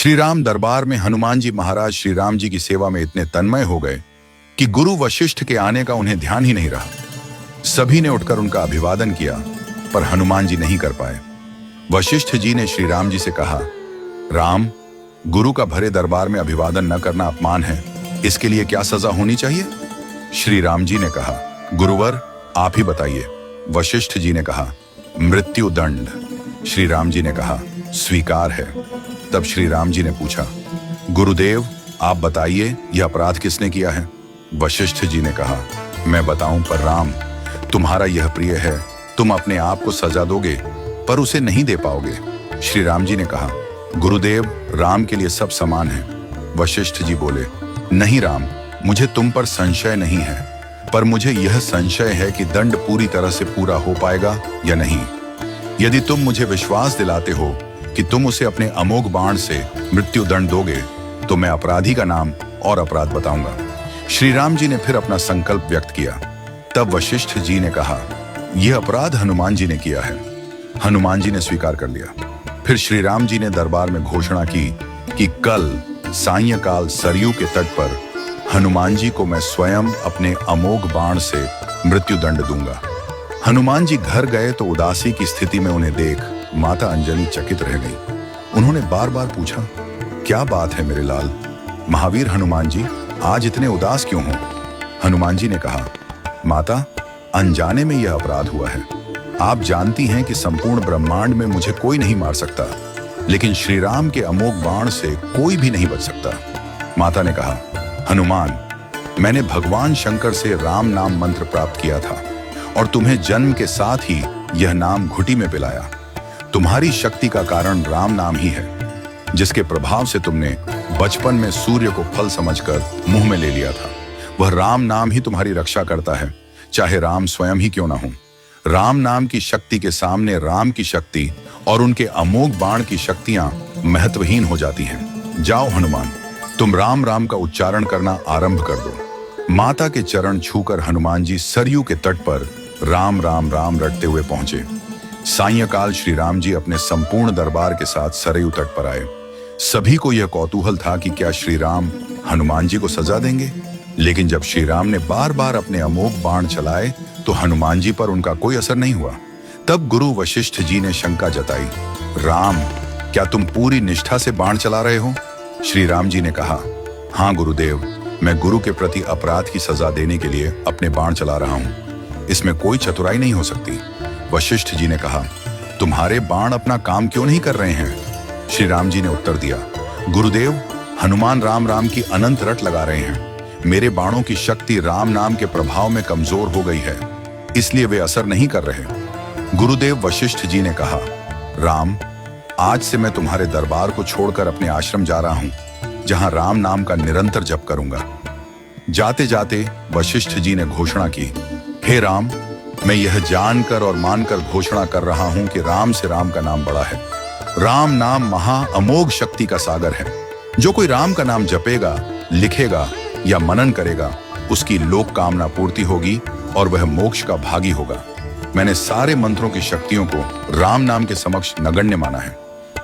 श्री राम दरबार में हनुमान जी महाराज श्री राम जी की सेवा में इतने तन्मय हो गए कि गुरु वशिष्ठ के आने का उन्हें ध्यान ही नहीं रहा। सभी ने उठकर उनका अभिवादन किया, पर हनुमान जी नहीं कर पाए। वशिष्ठ जी ने श्री राम जी से कहा, राम, गुरु का भरे दरबार में अभिवादन न करना अपमान है, इसके लिए क्या सजा होनी चाहिए? श्री राम जी ने कहा, गुरुवर आप ही बताइए। वशिष्ठ जी ने कहा, मृत्यु दंड। श्री राम जी ने कहा, स्वीकार है। तब श्री राम जी ने पूछा, गुरुदेव आप बताइए यह अपराध किसने किया है? वशिष्ठ जी ने कहा, मैं बताऊं पर राम, तुम्हारा यह प्रिय है, तुम अपने आप को सजा दोगे पर उसे नहीं दे पाओगे। श्री राम जी ने कहा, गुरुदेव राम के लिए सब समान है। वशिष्ठ जी बोले, नहीं राम, मुझे तुम पर संशय नहीं है, पर मुझे यह संशय है कि दंड पूरी तरह से पूरा हो पाएगा या नहीं। यदि तुम मुझे विश्वास दिलाते हो कि तुम उसे अपने अमोघ बाण से मृत्यु दंड दोगे तो मैं अपराधी का नाम और अपराध बताऊंगा। श्री राम जी ने फिर अपना संकल्प व्यक्त किया। तब वशिष्ठ जी ने कहा, यह अपराध हनुमान जी ने किया है। हनुमान जी ने स्वीकार कर लिया। फिर श्री राम जी ने दरबार में घोषणा की कि कल सायंकाल सरयू के तट पर हनुमान जी को मैं स्वयं अपने अमोघ बाण से मृत्यु दंड दूंगा। हनुमान जी घर गए तो उदासी की स्थिति में उन्हें देख माता अंजलि चकित रह गई। उन्होंने बार बार पूछा, क्या बात है मेरे लाल? महावीर हनुमान जी आज इतने उदास क्यों हो? हनुमान जी ने कहा, माता, अनजाने में यह अपराध हुआ है। आप जानती हैं कि संपूर्ण ब्रह्मांड में मुझे कोई नहीं मार सकता, लेकिन श्री राम के अमोघ बाण से कोई भी नहीं बच सकता। माता ने कहा, हनुमान, मैंने भगवान शंकर से राम नाम मंत्र प्राप्त किया था और तुम्हें जन्म के साथ ही यह नाम घुटी में पिलाया। तुम्हारी शक्ति का कारण राम नाम ही है, जिसके प्रभाव से तुमने बचपन में सूर्य को फल समझकर मुंह में ले लिया था। वह राम नाम ही तुम्हारी रक्षा करता है, चाहे राम स्वयं ही क्यों ना हो। राम नाम की शक्ति के सामने राम की शक्ति और उनके अमोघ बाण की शक्तियां महत्वहीन हो जाती हैं। जाओ हनुमान, तुम राम राम का उच्चारण करना आरंभ कर दो। माता के चरण छूकर हनुमान जी सरयू के तट पर राम राम राम रटते हुए पहुंचे। सायंकाल श्री राम जी अपने संपूर्ण दरबार के साथ सरयू तट पर आए। सभी को यह कौतूहल था कि क्या श्री राम हनुमान जी को सजा देंगे, लेकिन जब श्री राम ने बार बार अपने अमोघ बाण चलाए तो हनुमान जी पर उनका कोई असर नहीं हुआ। तब गुरु वशिष्ठ जी ने शंका जताई, राम, क्या तुम पूरी निष्ठा से बाण चला रहे हो? श्री राम जी ने कहा, हाँ गुरुदेव, मैं गुरु के प्रति अपराध की सजा देने के लिए अपने बाण चला रहा हूं। इसमें कोई चतुराई नहीं हो सकती। वशिष्ठ जी ने कहा, तुम्हारे बाण अपना काम क्यों नहीं कर रहे हैं? श्री राम जी ने उत्तर दिया, गुरुदेव, हनुमान राम राम की अनंत रट लगा रहे हैं। मेरे बाणों की शक्ति राम नाम के प्रभाव में कमजोर हो गई है, इसलिए वे असर नहीं कर रहे। गुरुदेव वशिष्ठ जी ने कहा, राम, आज से मैं तुम्हारे दरबार को छोड़कर अपने आश्रम जा रहा हूं, जहां राम नाम का निरंतर जप करूंगा। जाते जाते वशिष्ठ जी ने घोषणा की, हे राम, मैं यह जानकर और मानकर घोषणा कर रहा हूं कि राम से राम का नाम बड़ा है। राम नाम महा अमोघ शक्ति का सागर है। जो कोई राम का नाम जपेगा, लिखेगा या मनन करेगा, उसकी लोक कामना पूर्ति होगी और वह मोक्ष का भागी होगा। मैंने सारे मंत्रों की शक्तियों को राम नाम के समक्ष नगण्य माना है।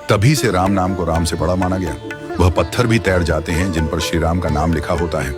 तभी से राम नाम को राम से बड़ा माना गया। वह पत्थर भी तैर जाते हैं जिन पर श्री राम का नाम लिखा होता है।